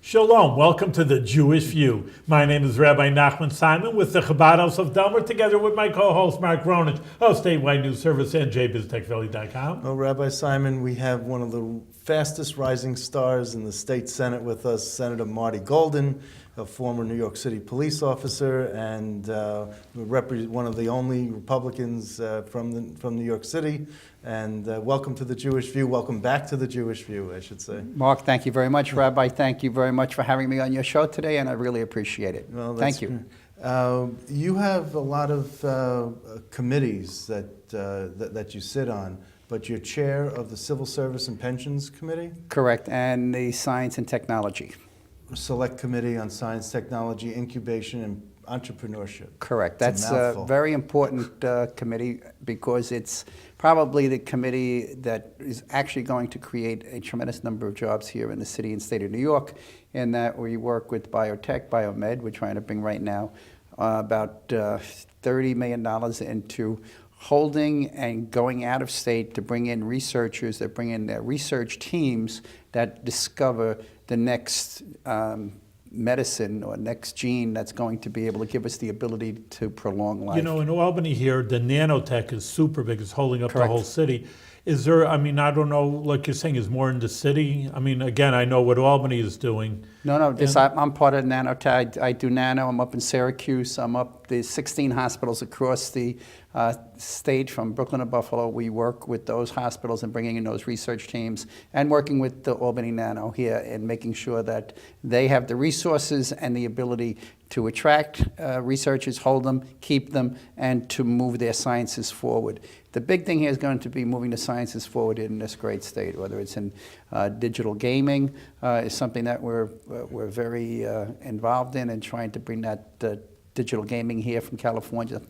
Shalom, welcome to the Jewish View. My name is Rabbi Nachman Simon with the Chabad House of Delmer, together with my co-host Mark Ronich of Statewide News Service and jbiztechvalley.com. Well, Rabbi Simon, we have one of the fastest rising stars in the state Senate with us, Senator Marty Golden, a former New York City police officer and one of the only Republicans from New York City. And welcome to the Jewish View. Welcome back to the Jewish View, I should say. Mark, thank you very much. Rabbi, thank you very much for having me on your show today, and I really appreciate it. Well, thank you. You have a lot of committees that you sit on, but you're chair of the Civil Service and Pensions Committee? Correct, and the Science and Technology. Select Committee on Science, Technology, Incubation, and Entrepreneurship. Correct. That's a very important committee because it's probably the committee that is actually going to create a tremendous number of jobs here in the city and state of New York, in that we work with biotech, biomed. We're trying to bring right now about $30 million into holding and going out of state to bring in researchers that bring in their research teams that discover the next medicine or next gene that's going to be able to give us the ability to prolong life. You know, in Albany here, the nanotech is super big. It's holding up Correct. the whole city. Is there, I mean, I don't know, like you're saying, is more in the city? I mean, again, I know what Albany is doing. No, I'm part of nanotech. I do nano. I'm up in Syracuse. I'm up the 16 hospitals across the state from Brooklyn to Buffalo. We work with those hospitals and bringing in those research teams and working with the Albany Nano here and making sure that they have the resources and the ability to attract researchers, hold them, keep them, and to move their sciences forward. The big thing here is going to be moving the sciences forward in this great state, whether it's in digital gaming is something that we're very involved in and trying to bring that digital gaming here from California.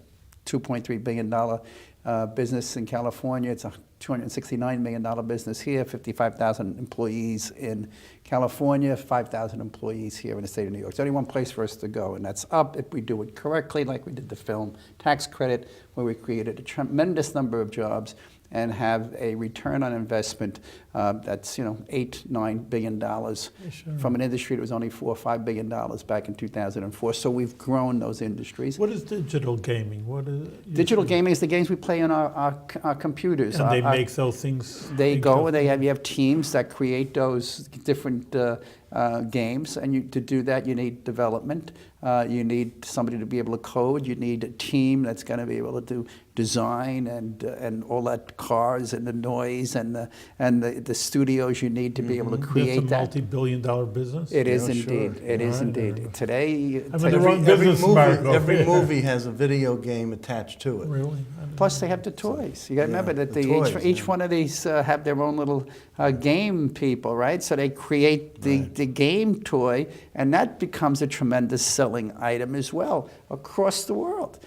$2.3 billion business in California. It's a $269 million business here, 55,000 employees in California, 5,000 employees here in the state of New York. It's only one place for us to go, and that's up if we do it correctly, like we did the film tax credit, where we created a tremendous number of jobs and have a return on investment that's $8-9 billion from an industry that was only $4 or $5 billion back in 2004. So we've grown those industries. What is digital gaming? What is digital gaming is the games we play on our computers. And they make those things. They go and you have teams that create those different games, and to do that you need development. You need somebody to be able to code. You need a team that's going to be able to do design and all that cars and the noise and the studios you need to be able to create It's a multi-billion-dollar business. It is indeed. Sure. It is indeed. Today, every movie has a video game attached to it. Really? plus they have the toys. You got to remember that each one of these have their own little game people, right? So they create the game toy, and that becomes a tremendous selling item as well across the world.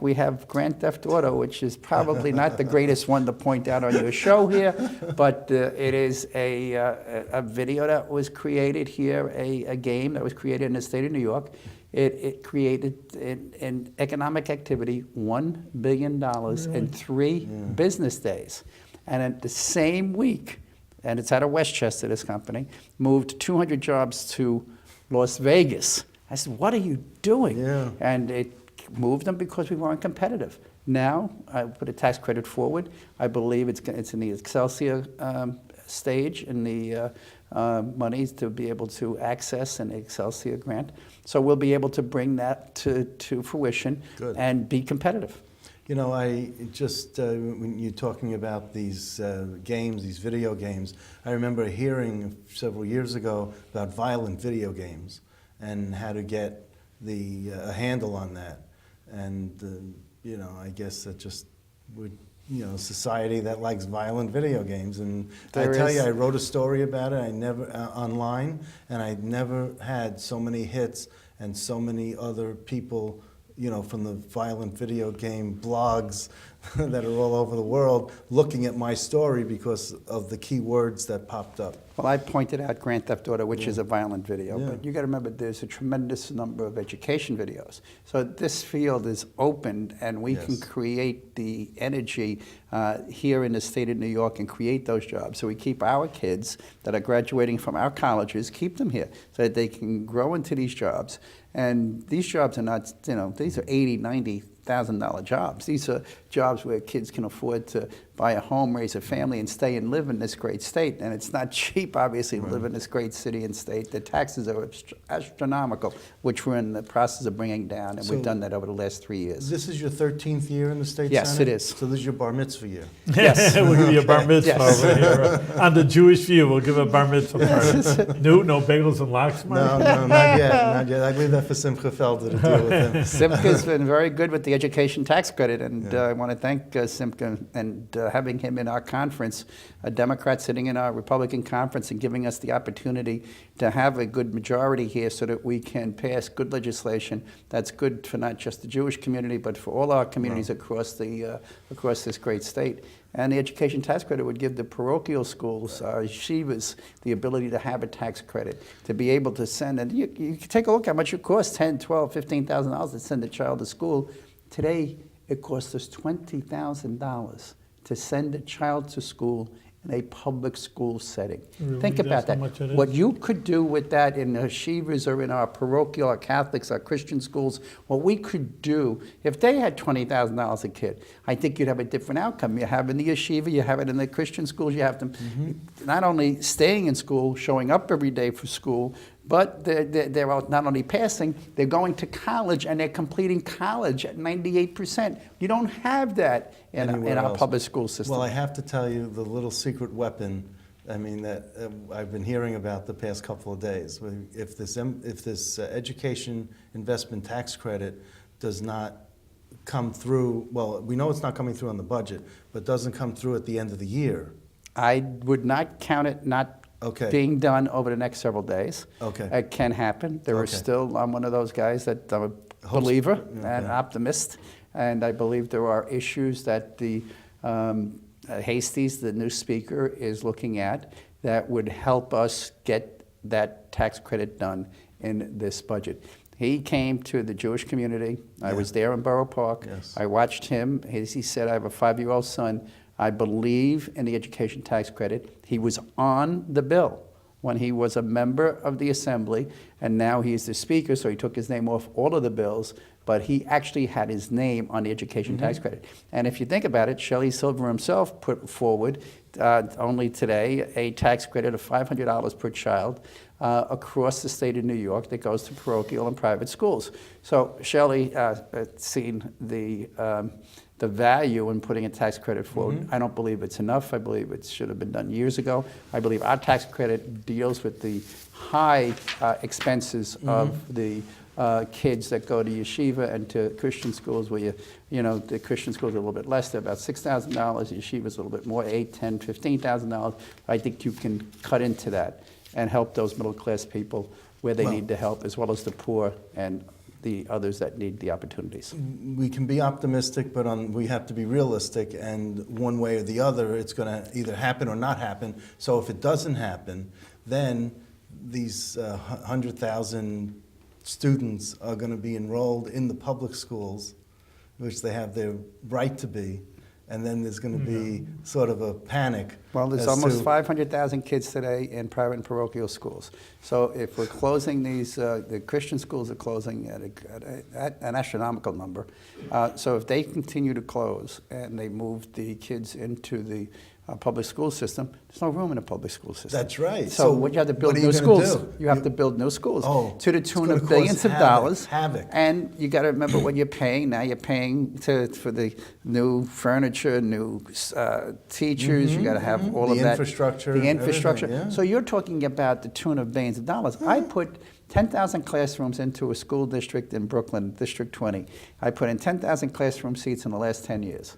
We have Grand Theft Auto, which is probably not the greatest one to point out on your show here, but it is a video that was created here, a game that was created in the state of New York. It created in economic activity $1 billion in 3 business days. And at the same week, and it's out of Westchester, this company, moved 200 jobs to Las Vegas. I said, what are you doing? Yeah. And it moved them because we weren't competitive. Now, I put a tax credit forward. I believe it's in the Excelsior stage, in the monies to be able to access an Excelsior grant. So we'll be able to bring that to fruition and be competitive. You know, I just, when you're talking about these games, these video games, I remember hearing several years ago about violent video games and how to get a handle on that. And, you know, I guess that just would, you know, society that likes violent video games. And I tell you, I wrote a story about it. I never online, and I never had so many hits and so many other people, you know, from the violent video game blogs that are all over the world looking at my story because of the key words that popped up. Well, I pointed out Grand Theft Auto, which Yeah. is a violent video, Yeah. but you got to remember there's a tremendous number of education videos. So this field is opened, and we can Yes. create the energy here in the state of New York and create those jobs. So we keep our kids that are graduating from our colleges, keep them here so that they can grow into these jobs. And these jobs are not, these are $80,000, $90,000 jobs. These are jobs where kids can afford to buy a home, raise a family, and stay and live in this great state. And it's not cheap, obviously, to live in this great city and state. The taxes are astronomical, which we're in the process of bringing down, and So we've done that over the last 3 years. This is your 13th year in the state Yes, Senate? it is. So this is your bar mitzvah year. Yes. We'll give you a bar mitzvah Yes. over here. On the Jewish View, we'll give a bar mitzvah party. No bagels and lox, Marty? No, not yet, not yet. I leave that for Simcha Felder to deal with him. Simca's been very good with the education tax credit, and I want to thank Simca and having him in our conference, a Democrat sitting in our Republican conference and giving us the opportunity to have a good majority here so that we can pass good legislation that's good for not just the Jewish community, but for all our communities across this great state. And the education tax credit would give the parochial schools, yeshivas, the ability to have a tax credit, to be able to send, and you can take a look how much it costs, $10,000, $12,000, $15,000 to send a child to school. Today, it costs us $20,000 to send a child to school in a public school setting. Really? Think about That's how that. much it is? What you could do with that in yeshivas or in our parochial, our Catholics, our Christian schools, what we could do, if they had $20,000 a kid, I think you'd have a different outcome. You have it in the yeshiva, you have it in the Christian schools, you have them not only staying in school, showing up every day for school, but they're not only passing, they're going to college and they're completing college at 98%. You don't have that in Anywhere our else. public school system. Well, I have to tell you the little secret weapon, I mean, that I've been hearing about the past couple of days. If this education investment tax credit does not come through, well, we know it's not coming through on the budget, but doesn't come through at the end of the year. I would not count it not Okay. being done over the next several days. Okay. It can happen. There are Okay. still, I'm one of those guys that I'm a Hopes- believer okay. and optimist, and I believe there are issues that the Hastie's, the new speaker, is looking at that would help us get that tax credit done in this budget. He came to the Jewish community. I Yeah. was there in Borough Park. Yes. I watched him. As he said, I have a 5-year-old son. I believe in the education tax credit. He was on the bill when he was a member of the assembly, and now he's the speaker, so he took his name off all of the bills, but he actually had his name on the education tax credit. And if you think about it, Shelley Silver himself put forward only today a tax credit of $500 per child across the state of New York that goes to parochial and private schools. So Shelley seen the value in putting a tax credit forward. I don't believe it's enough. I believe it should have been done years ago. I believe our tax credit deals with the high expenses of the kids that go to yeshiva and to Christian schools where the Christian schools are a little bit less. They're about $6,000. Yeshiva's a little bit more, $8,000, $10,000, $15,000. I think you can cut into that and help those middle class people where they need the help, as well as the poor and the others that need the opportunities. We can be optimistic, but we have to be realistic, and one way or the other, it's going to either happen or not happen. So if it doesn't happen, then these 100,000 students are going to be enrolled in the public schools, which they have their right to be, and then there's going to be sort of a panic. Well, there's as almost to- 500,000 kids today in private and parochial schools. So if we're closing these, the Christian schools are closing at an astronomical number. So if they continue to close and they move the kids into the public school system, there's no room in a public school system. That's right. So what you have to build what are new you gonna schools. do? You have to build new schools to the it's tune gonna of billions cause of havoc, dollars. havoc. And you got to remember what you're paying. Now you're paying for the new furniture, new teachers. You got to have all The of that. infrastructure The and infrastructure. everything, yeah. So you're talking about the tune of billions of dollars. I put 10,000 classrooms into a school district in Brooklyn, District 20. I put in 10,000 classroom seats in the last 10 years.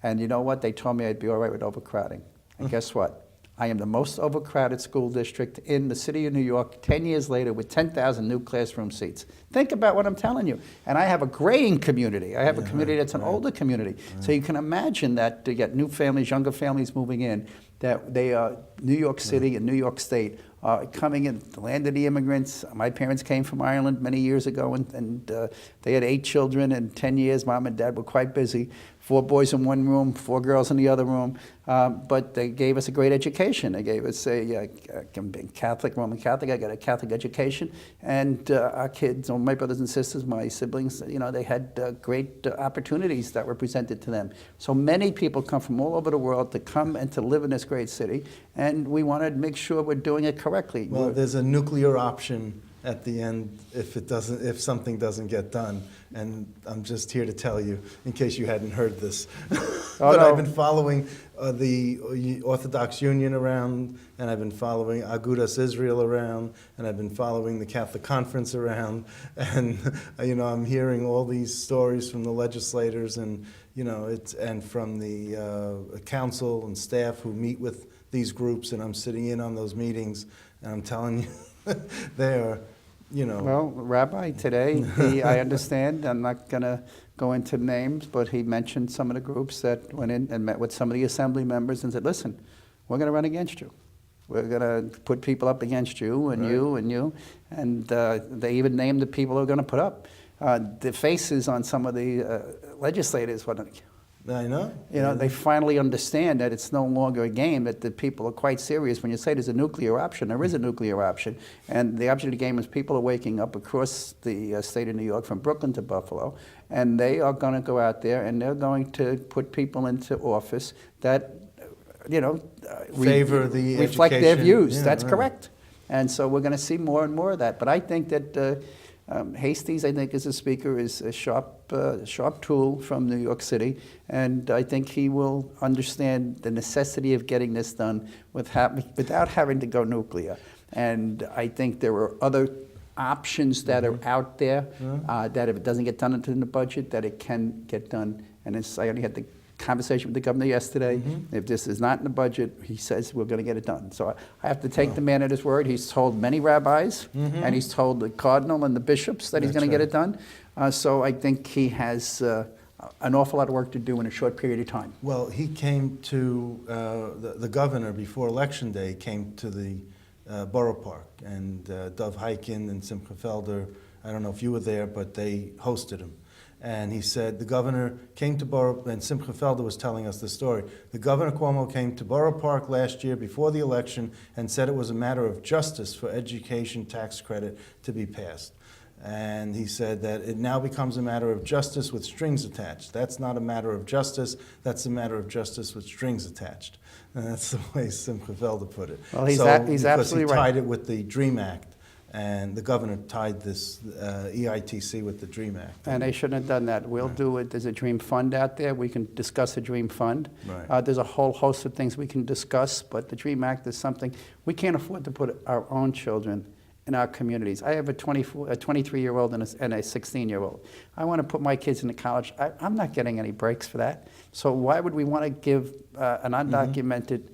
And you know what? They told me I'd be all right with overcrowding. And guess what? I am the most overcrowded school district in the city of New York 10 years later with 10,000 new classroom seats. Think about what I'm telling you. And I have a graying community. I have a community that's an older community. So you can imagine that to get new families, younger families moving in, that they are New York City and New York State coming in, the land of the immigrants. My parents came from Ireland many years ago, and they had 8 children in 10 years. Mom and Dad were quite busy. 4 boys in one room, 4 girls in the other room. But they gave us a great education. They gave us a Catholic, Roman Catholic. I got a Catholic education. And our kids, my brothers and sisters, my siblings, they had great opportunities that were presented to them. So many people come from all over the world to come and to live in this great city. And we want to make sure we're doing it correctly. Well, there's a nuclear option at the end if something doesn't get done. And I'm just here to tell you, in case you hadn't heard this. But no. I've been following the Orthodox Union around, and I've been following Agudas Israel around, and I've been following the Catholic Conference around, and I'm hearing all these stories from the legislators, and and from the council and staff who meet with these groups, and I'm sitting in on those meetings, and I'm telling you, they are. Well, Rabbi, today, I understand, I'm not going to go into names, but he mentioned some of the groups that went in and met with some of the assembly members and said, listen, we're going to run against you. We're going to put people up against you and you and you. And they even named the people who are going to put up. The faces on some of the legislators, I know. They finally understand that it's no longer a game, that the people are quite serious. When you say there's a nuclear option, there is a nuclear option. And the object of the game is people are waking up across the state of New York from Brooklyn to Buffalo, and they are going to go out there and they're going to put people into office that, favor the reflect their education. views. Yeah, That's right. correct. And so we're going to see more and more of that. But I think that Hastings, I think, as a speaker, is a sharp tool from New York City, and I think he will understand the necessity of getting this done without having to go nuclear. And I think there are other options that are out there that if it doesn't get done into the budget, that it can get done. And I only had the conversation with the governor yesterday. If this is not in the budget, he says we're going to get it done. So I have to take the man at his word. He's told many rabbis, and he's told the cardinal and the bishops that he's going to get it done. So I think he has an awful lot of work to do in a short period of time. Well, he came to, the governor before Election Day came to the Borough Park, and Dov Hikind and Simcha Felder, I don't know if you were there, but they hosted him. And he said the governor came to Borough, and Simcha Felder was telling us the story. The Governor Cuomo came to Borough Park last year before the election and said it was a matter of justice for education tax credit to be passed. And he said that it now becomes a matter of justice with strings attached. That's not a matter of justice, that's a matter of justice with strings attached. And that's the way Simcha Felder put it. Well, he's because absolutely he right. tied it with the DREAM Act. And the governor tied this EITC with the DREAM Act. And they shouldn't have done that. We'll do it. There's a DREAM Fund out there. We can discuss a DREAM Fund. Right. There's a whole host of things we can discuss, but the DREAM Act is something we can't afford to put our own children in our communities. I have a 23-year-old and a 16-year-old. I want to put my kids into college. I'm not getting any breaks for that. So why would we want to give an undocumented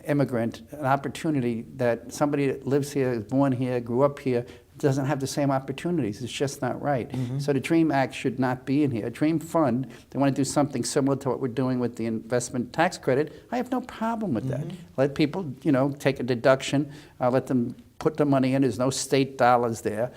immigrant an opportunity that somebody that lives here, is born here, grew up here, doesn't have the same opportunities? It's just not right. So the DREAM Act should not be in here. A DREAM Fund, they want to do something similar to what we're doing with the investment tax credit. I have no problem with that. Let people, take a deduction, let them put the money in. There's no state dollars there.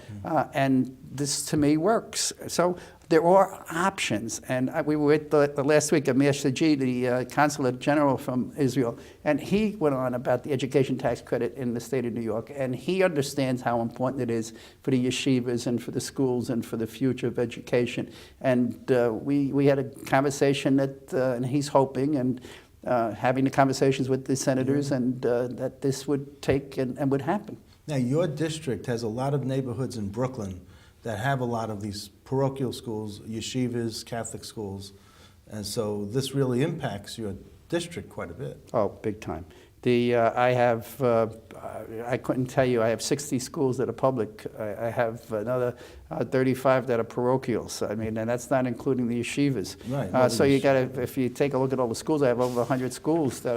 And this, to me, works. So there are options. And we were at the last week at Meir Shiji, the Consulate General from Israel, and he went on about the education tax credit in the state of New York. And he understands how important it is for the yeshivas and for the schools and for the future of education. And we had a conversation and he's hoping and having the conversations with the senators and that this would take and would happen. Now, your district has a lot of neighborhoods in Brooklyn that have a lot of these parochial schools, yeshivas, Catholic schools, and so this really impacts your district quite a bit. Oh, big time. I couldn't tell you, I have 60 schools that are public. I have another 35 that are parochials. I mean, and that's not including the yeshivas. Right. So you got to, if you take a look at all the schools, I have over 100 schools that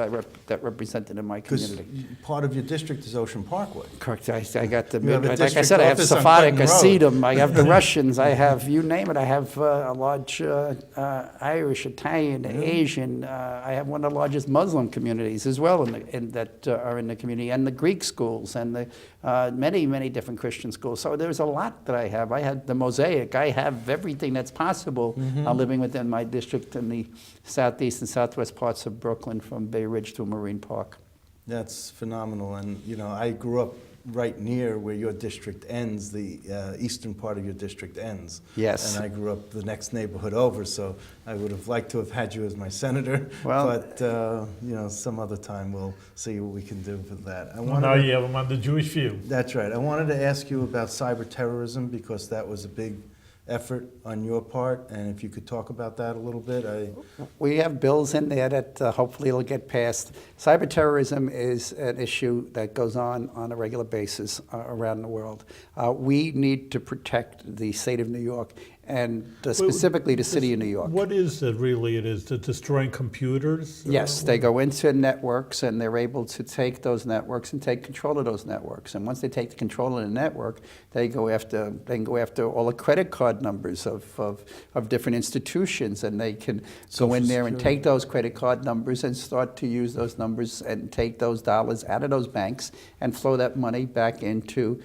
that represented in my Because community. part of your district is Ocean Parkway. Correct. I got the, You have a like I district said, I have office on Sephardic, Clinton Road. Hasidim, I have the Russians, I have, you name it, I have a large Irish, Italian, Asian, I have one of the largest Muslim communities as well that are in the community, and the Greek schools, and the many, many different Christian schools. So there's a lot that I have. I had the mosaic. I have everything that's possible living within my district in the southeast and southwest parts of Brooklyn, from Bay Ridge to Marine Park. That's phenomenal. And, I grew up right near where your district ends, the eastern part of your district ends. Yes. And I grew up the next neighborhood over, so I would have liked to have had you as my senator. Well, but, some other time we'll see what we can do for that. Now you have them on the Jewish View. That's right. I wanted to ask you about cyber terrorism, because that was a big effort on your part, and if you could talk about that a little bit. We have bills in there that hopefully will get passed. Cyber terrorism is an issue that goes on a regular basis around the world. We need to protect the state of New York, and specifically the city of New York. What is it really? It is to destroying computers? Yes, they go into networks, and they're able to take those networks and take control of those networks. And once they take the control of the network, they can go after all the credit card numbers of different institutions, and they can go in there and take those credit card numbers and start to use those numbers and take those dollars out of those banks and flow that money back into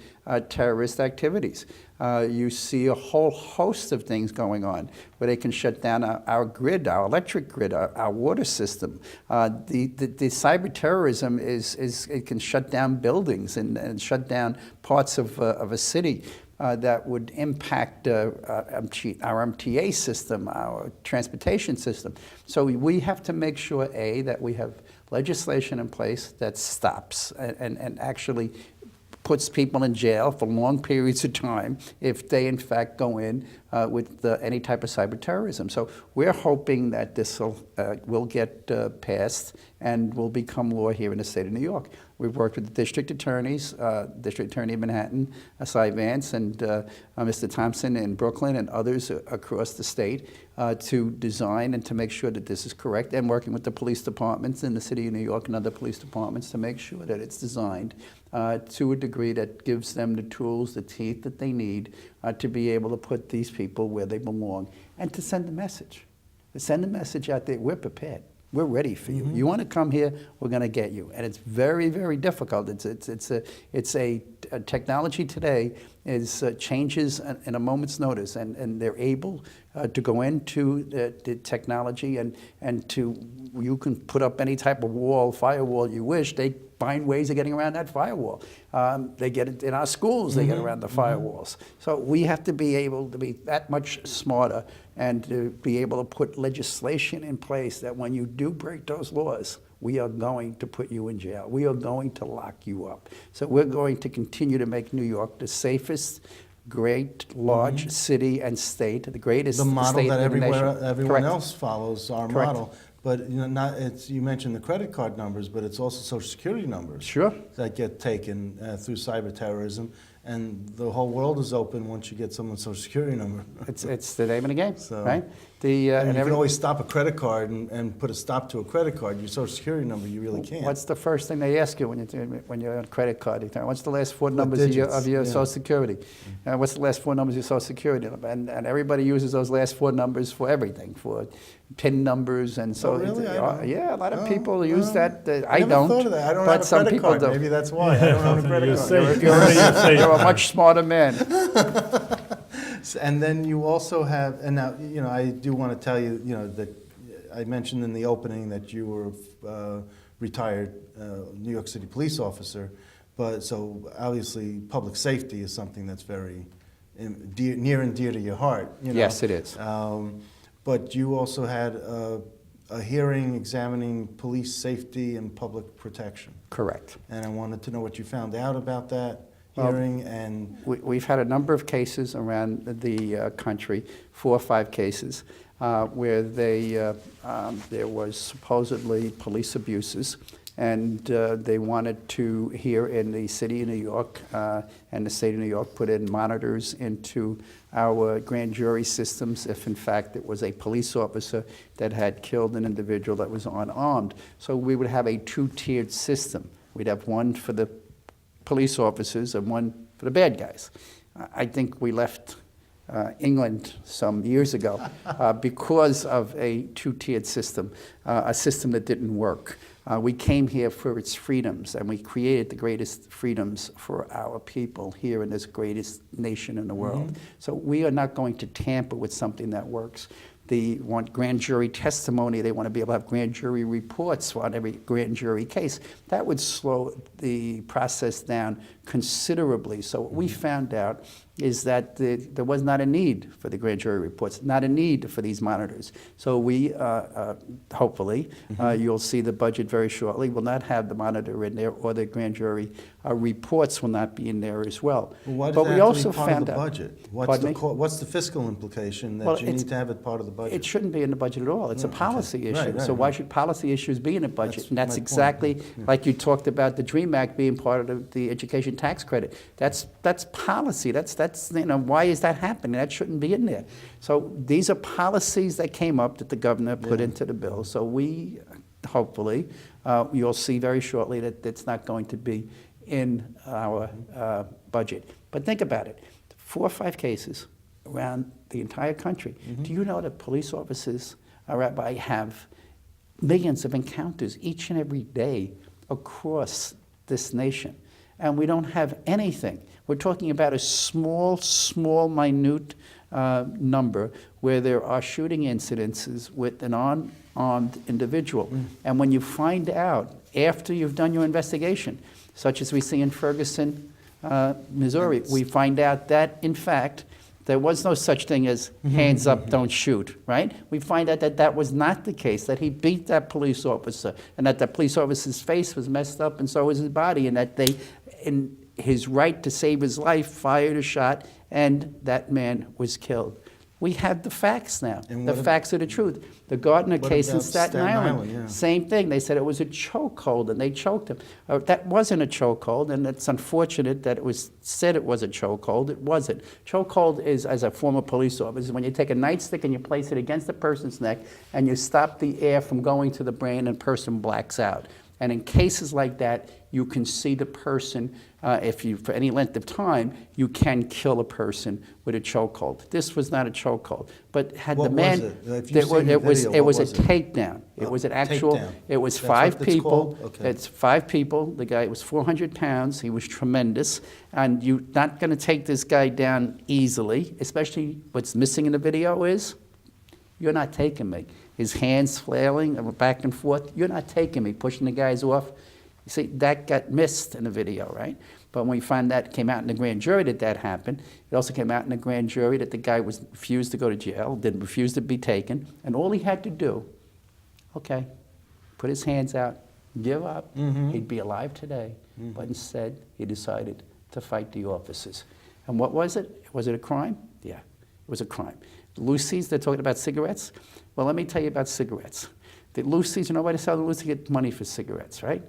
terrorist activities. You see a whole host of things going on where they can shut down our grid, our electric grid, our water system. The cyber terrorism it can shut down buildings and shut down parts of a city that would impact our MTA system, our transportation system. So we have to make sure, A, that we have legislation in place that stops and actually puts people in jail for long periods of time if they in fact go in with any type of cyber terrorism. So we're hoping that this will get passed and will become law here in the state of New York. We've worked with the district attorneys, District Attorney of Manhattan, Cy Vance, and Mr. Thompson in Brooklyn, and others across the state to design and to make sure that this is correct, and working with the police departments in the city of New York and other police departments to make sure that it's designed to a degree that gives them the tools, the teeth that they need to be able to put these people where they belong, and to send a message. To send a message out there, we're prepared. We're ready for you. You want to come here, we're going to get you. And it's very, very difficult. It's a technology today is changes in a moment's notice, and they're able to go into the technology and you can put up any type of firewall you wish. They find ways of getting around that firewall. They get it in our schools, they get around the firewalls. So we have to be able to be that much smarter and to be able to put legislation in place that when you do break those laws, we are going to put you in jail. We are going to lock you up. So we're going to continue to make New York the safest, great, large city and state, the greatest The model state that in the nation. everyone Correct. else follows, our Correct. model. But you mentioned the credit card numbers, but it's also Social Security numbers Sure. that get taken through cyber terrorism, and the whole world is open once you get someone's Social Security number. It's the name of the game, So- right? And you can always stop a credit card and put a stop to a credit card. Your Social Security number, you really can't. What's the first thing they ask you when you're on a credit card? What's the last four numbers of digits, your yeah. Social Security? What's the last four numbers of your Social Security number? And everybody uses those last four numbers for everything, for PIN numbers, and so. Oh, really? I don't. Yeah, a lot of Oh, people use that. I I never don't. thought of that. I don't but have a some credit people card. do. Maybe that's why. I don't own a credit You're card. safe. You're a much smarter man. And then you also have, and now, I do want to tell you, that I mentioned in the opening that you were retired New York City police officer, but so obviously public safety is something that's very near and dear to your heart. Yes, it is. But you also had a hearing examining police safety and public protection. Correct. And I wanted to know what you found out about that Well, hearing and... We've had a number of cases around the country, 4 or 5 cases, where there was supposedly police abuses, and they wanted to, here in the city of New York and the state of New York, put in monitors into our grand jury systems if in fact it was a police officer that had killed an individual that was unarmed. So we would have a two-tiered system. We'd have one for the police officers and one for the bad guys. I think we left England some years ago because of a two-tiered system, a system that didn't work. We came here for its freedoms, and we created the greatest freedoms for our people here in this greatest nation in the world. So we are not going to tamper with something that works. They want grand jury testimony. They want to be able to have grand jury reports on every grand jury case. That would slow the process down considerably. So what we found out is that there was not a need for the grand jury reports, not a need for these monitors. So we, hopefully, you'll see the budget very shortly, will not have the monitor in there, or the grand jury reports will not be in there as well. Well, why does But that we have also to be part of found the out. budget? Pardon me? What's the fiscal implication that Well, you need to have it part of the budget? It shouldn't be in the budget at all. It's a Okay. policy issue. Right, So why right. should policy issues be in a budget? That's And that's my point. exactly Yeah. like you talked about the DREAM Act being part of the education tax credit. That's policy. That's why is that happening? That shouldn't be in there. So these are policies that came up that the governor put into the bill. So we, hopefully, you'll see very shortly that it's not going to be in our budget. But think about it. 4 or 5 cases around the entire country. Do you know that police officers, Rabbi, have millions of encounters each and every day across this nation? And we don't have anything. We're talking about a small, minute number where there are shooting incidences with an unarmed individual. And when you find out, after you've done your investigation, such as we see in Ferguson, Missouri, we find out that, in fact, there was no such thing as hands up, don't shoot, right? We find out that that was not the case, that he beat that police officer, and that the police officer's face was messed up, and so was his body, and that they, in his right to save his life, fired a shot, and that man was killed. We have the facts now. And The what facts are the truth. The Gardner what case in about Staten Staten Island, Island, yeah. same thing. They said it was a chokehold, and they choked him. That wasn't a chokehold, and it's unfortunate that it was said it was a chokehold. It wasn't. Chokehold is, as a former police officer, when you take a nightstick and you place it against the person's neck, and you stop the air from going to the brain, and the person blacks out. And in cases like that, you can see the person, for any length of time, you can kill a person with a chokehold. This was not a chokehold, but had What the man, was it? If you've seen the it was video, what a was it? takedown. It was an actual. Takedown. It was That's 5 what it's people. called? Okay. It's 5 people. The guy was 400 pounds. He was tremendous, and you're not going to take this guy down easily. Especially what's missing in the video is, you're not taking me. His hands flailing back and forth. You're not taking me, pushing the guys off. You see, that got missed in the video, right? But when we find that came out in the grand jury that happened, it also came out in the grand jury that the guy refused to go to jail, refused to be taken, and all he had to do, okay, put his hands out, give up, he'd be alive today. But instead, he decided to fight the officers. And what was it? Was it a crime? Yeah, it was a crime. Lucy's, they're talking about cigarettes. Well, let me tell you about cigarettes. The Lucy's, you know why they sell the Lucy? Get money for cigarettes, right?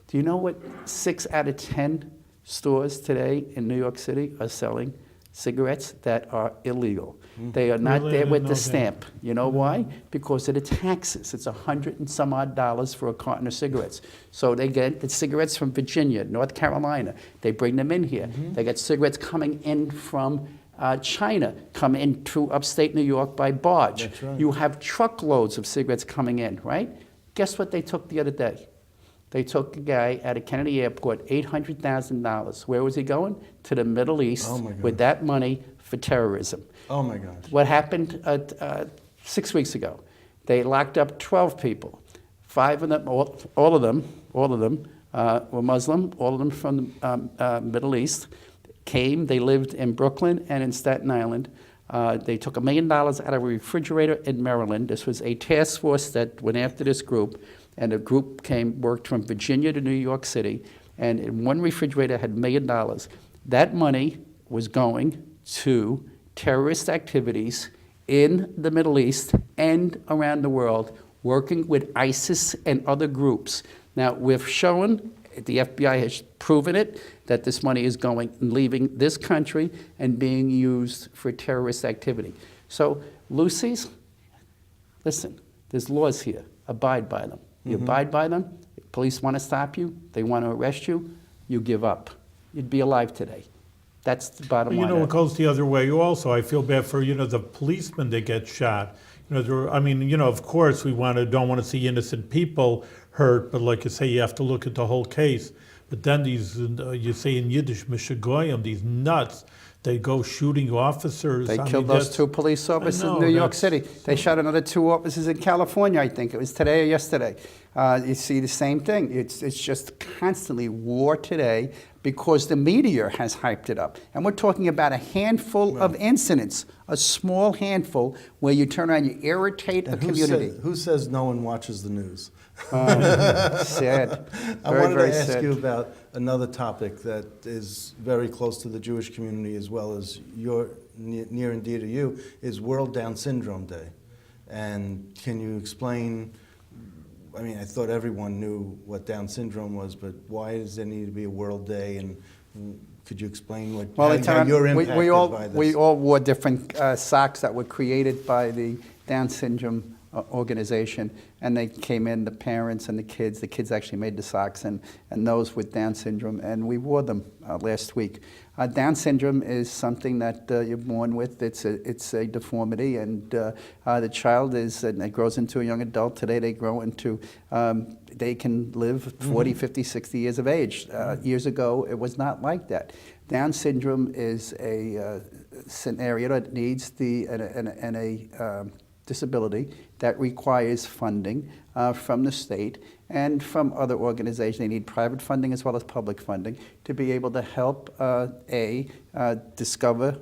Do you know what 6 out of 10 stores today in New York City are selling cigarettes that are illegal? They are not Really? I there didn't with know the that. stamp. You know why? Because of the taxes. It's $100 and some odd for a carton of cigarettes. So they get the cigarettes from Virginia, North Carolina. They bring them in here. They get cigarettes coming in from China, come into upstate New York by barge. That's right. You have truckloads of cigarettes coming in, right? Guess what they took the other day? They took a guy at a Kennedy airport, $800,000. Where was he going? To the Middle East Oh, my God. with that money for terrorism. Oh my gosh. What happened 6 weeks ago? They locked up 12 people. 5 of them, all of them were Muslim, all of them from the Middle East. They lived in Brooklyn and in Staten Island. They took $1 million out of a refrigerator in Maryland. This was a task force that went after this group, and the group worked from Virginia to New York City, and in one refrigerator had $1 million. That money was going to terrorist activities in the Middle East and around the world, working with ISIS and other groups. Now, we've shown, the FBI has proven it, that this money is leaving this country and being used for terrorist activity. So, Lucy's, listen, there's laws here. Abide by them. You abide by them, police want to stop you, they want to arrest you, you give up. You'd be alive today. That's the bottom line. It goes the other way also. I feel bad for, the policemen that get shot. Of course we don't want to see innocent people hurt, but like you say, you have to look at the whole case. But then these, you say in Yiddish, Mishagoyim, these nuts, they go shooting officers. They killed those 2 police officers in New York City. They shot another 2 officers in California, I think. It was today or yesterday. You see the same thing. It's just constantly war today because the media has hyped it up. And we're talking about a handful of incidents, a small handful, where you turn around, you irritate a community. Who says no one watches the news? Sad. I wanted to ask you about another topic that is very close to the Jewish community as well as near and dear to you, is World Down Syndrome Day. And can you explain, I thought everyone knew what Down syndrome was, but why does there need to be a World Day? And could you explain how you're impacted by this? We all wore different socks that were created by the Down syndrome organization, and they came in, the parents and the kids actually made the socks, and those with Down syndrome, and we wore them last week. Down syndrome is something that you're born with. It's a deformity, and the child it grows into a young adult. Today they grow into, they can live 40, 50, 60 years of age. Years ago, it was not like that. Down syndrome is a scenario that needs a disability that requires funding from the state and from other organizations. They need private funding as well as public funding to be able to help discover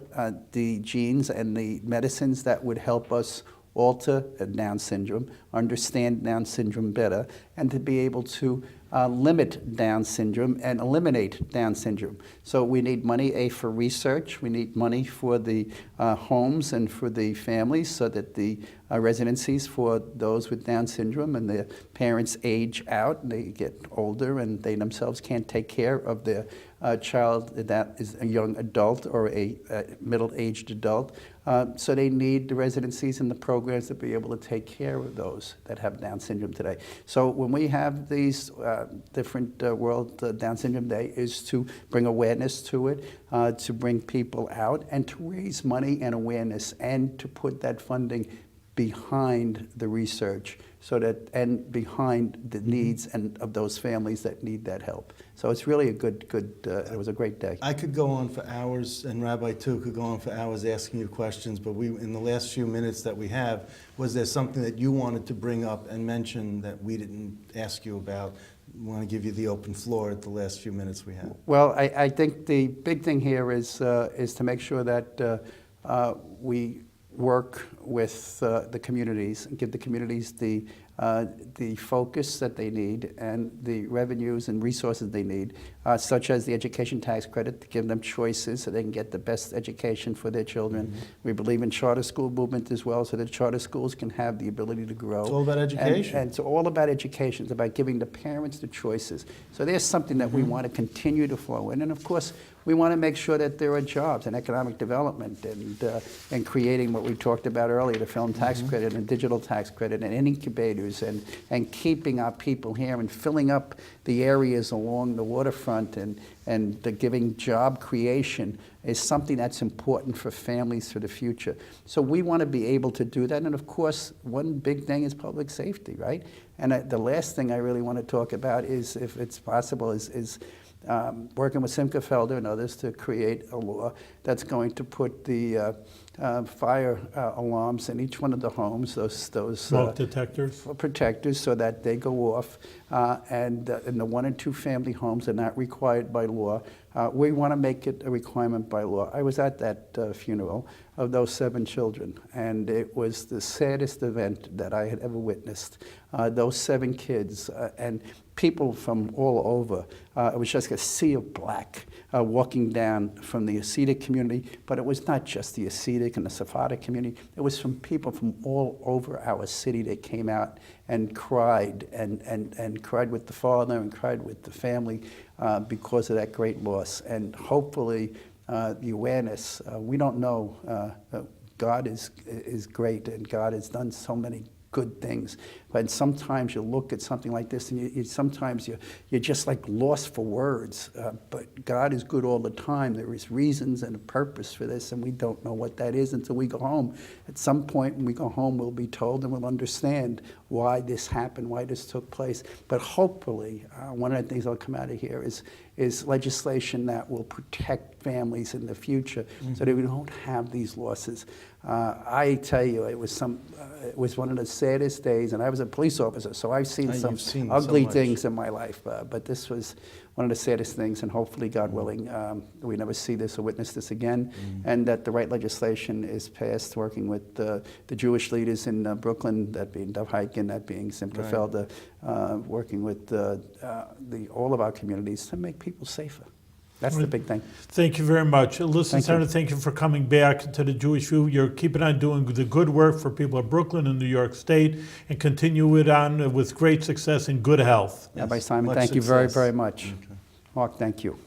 the genes and the medicines that would help us alter Down syndrome, understand Down syndrome better, and to be able to limit Down syndrome and eliminate Down syndrome. So we need money, for research. We need money for the homes and for the families so that the residencies for those with Down syndrome and their parents age out, and they get older, and they themselves can't take care of their child that is a young adult or a middle-aged adult. So they need the residencies and the programs to be able to take care of those that have Down syndrome today. So when we have these different World Down Syndrome Day, is to bring awareness to it, to bring people out, and to raise money and awareness, and to put that funding behind the research, and behind the needs and of those families that need that help. So it's really a good. It was a great day. I could go on for hours, and Rabbi too could go on for hours asking you questions. But in the last few minutes that we have, was there something that you wanted to bring up and mention that we didn't ask you about? I want to give you the open floor at the last few minutes we have. Well, I think the big thing here is to make sure that we work with the communities and give the communities the focus that they need and the revenues and resources they need, such as the education tax credit, to give them choices so they can get the best education for their children. Mm-hmm. We believe in charter school movement as well, so that charter schools can have the ability to grow. It's all about education. And it's all about education. It's about giving the parents the choices. So there's something that we want to continue to flow in. And of course, we want to make sure that there are jobs and economic development and creating what we talked about earlier, the film tax credit and digital tax credit and incubators and keeping our people here and filling up the areas along the waterfront and the giving job creation is something that's important for families for the future. So we want to be able to do that. And of course, one big thing is public safety, right? And the last thing I really want to talk about is, if it's possible, is working with Simcha Felder and others to create a law that's going to put the fire alarms in each one of the homes, those smoke detectors, protectors, so that they go off, and in the 1 and 2 family homes are not required by law. We want to make it a requirement by law. I was at that funeral of those 7 children, and it was the saddest event that I had ever witnessed. Those 7 kids and people from all over. It was just a sea of black walking down from the Hasidic community, but it was not just the Hasidic. Hasidic and the Sephardic community. It was from people from all over our city that came out and cried and cried with the father and cried with the family because of that great loss. And hopefully the awareness, we don't know, God is great and God has done so many good things. But sometimes you look at something like this and sometimes you're just like lost for words. But God is good all the time. There is reasons and a purpose for this, and we don't know what that is until we go home. At some point when we go home, we'll be told and we'll understand why this happened, why this took place. But hopefully, one of the things that'll come out of here is legislation that will protect families in the future so that we don't have these losses. I tell you, it was one of the saddest days, and I was a police officer, so I've seen some seen ugly so much. things in my life, but this was one of the saddest things, and hopefully, God willing, we never see this or witness this again, and that the right legislation is passed, working with the Jewish leaders in Brooklyn, that being Dov Hikind, that being Simcha Right. Felder, working with all of our communities to make people safer. That's the big thing. Thank you very much. Listen, Thank you. Senator, thank you for coming back to the Jewish View. You're keeping on doing the good work for people of Brooklyn and New York State, and continue it on with great success and good health. Rabbi Simon, much thank you very, success. very much. Mark, thank you.